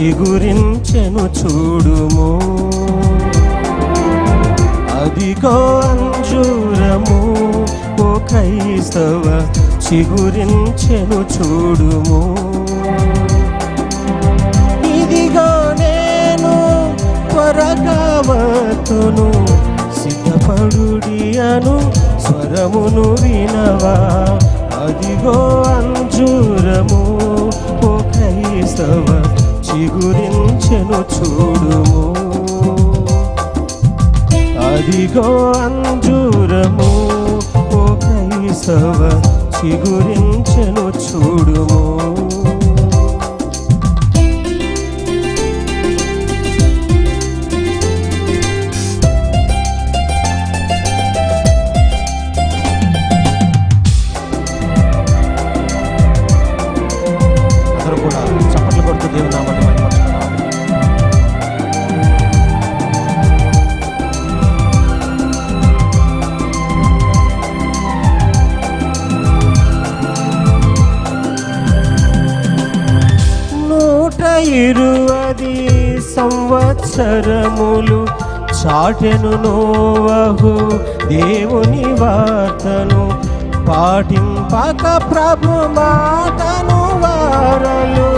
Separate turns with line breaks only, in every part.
చిగురించెను చూడుము. అదిగో అంజూరము ఓ క్రైస్తవ చిగురించెను చూడుము. ఇదిగో నేను త్వరగా వత్తును సిద్ధపడుడి అను స్వరమును వినవా. అదిగో అంజూరము ఓ క్రైస్తవ చిగురించెను చూడుము. అదిగో అంజూరము ఓ క్రైస్తవ చిగురించెను చూడుము. అందరూ కూడా చప్పట్లు కొడుతూ దేవుని నామాన్ని మహిమపరుస్తున్నాం. ఇరువది సంవత్సరములు చాటెను నోవహు దేవుని వార్తను పాటింపక ప్రభు మాటను వారలు.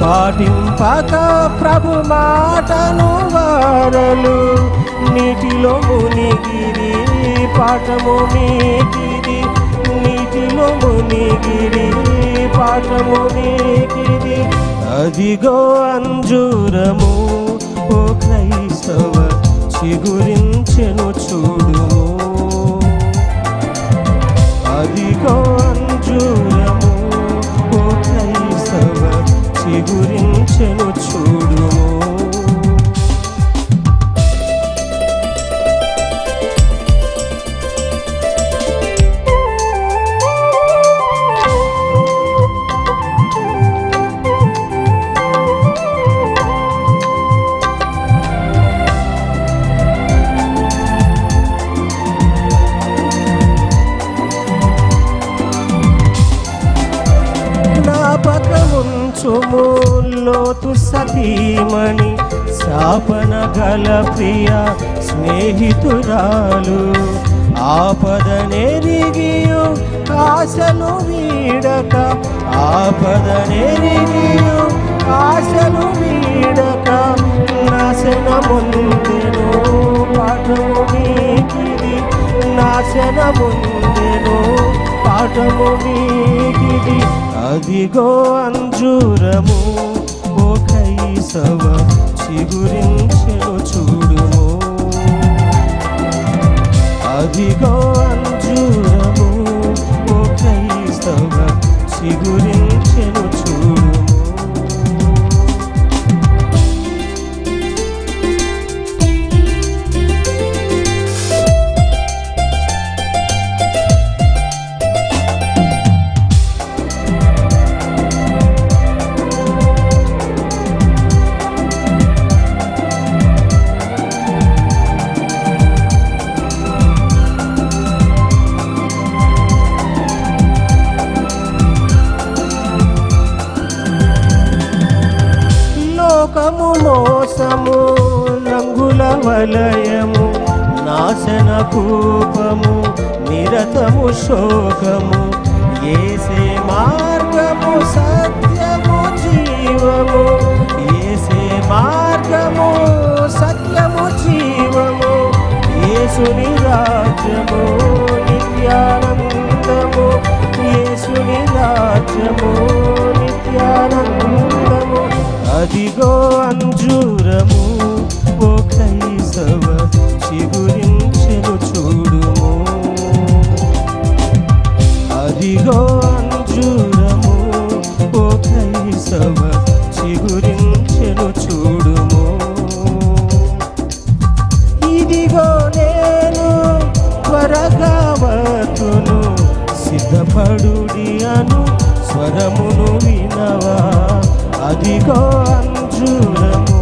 పాటింపక ప్రభు మాటను వారలు నీటిలో మునిగిరి పాఠము మీకిది. నీటిలో మునిగిరి పాఠము మీకిది. అదిగో అంజూరము ఓ క్రైస్తవ చిగురించెను చూడుము. అదిగో అంజూరము ఓ క్రైస్తవ చిగురించెను చూడుము. లోతు సతీమణి శాపన గల ప్రియ స్నేహితురాలు ఆపదనెరిగియు ఆశలు వీడక. ఆపదనెరిగియు ఆశలు వీడక నాశనముందెను పాఠము మీకిది. నాశనముందెను పాఠము మీకిది. అదిగో అంజూరము ఓ క్రైస్తవ చిగురించెను చూడుము. అదిగో అంజూరము ఓ క్రైస్తవ చిగురించెను చూడుము. లోకము మోసము రంగుల వలయము నాశన కూపము నిరతము శోకము. యేసే మార్గము సత్యము జీవము. యేసే మార్గము సత్యము జీవము. యేసుని రాజ్యము నిత్యానందము. యేసుని రాజ్యము నిత్యానందము. అదిగో అంజూరము ఓ క్రైస్తవ చిగురించెను చూడుము. అదిగో అంజూరము ఓ క్రైస్తవ చిగురించెను చూడుము. ఇదిగో నేను త్వరగా వత్తును సిద్ధపడుడి అను స్వరమును వినవా. అదిగో అంజూరము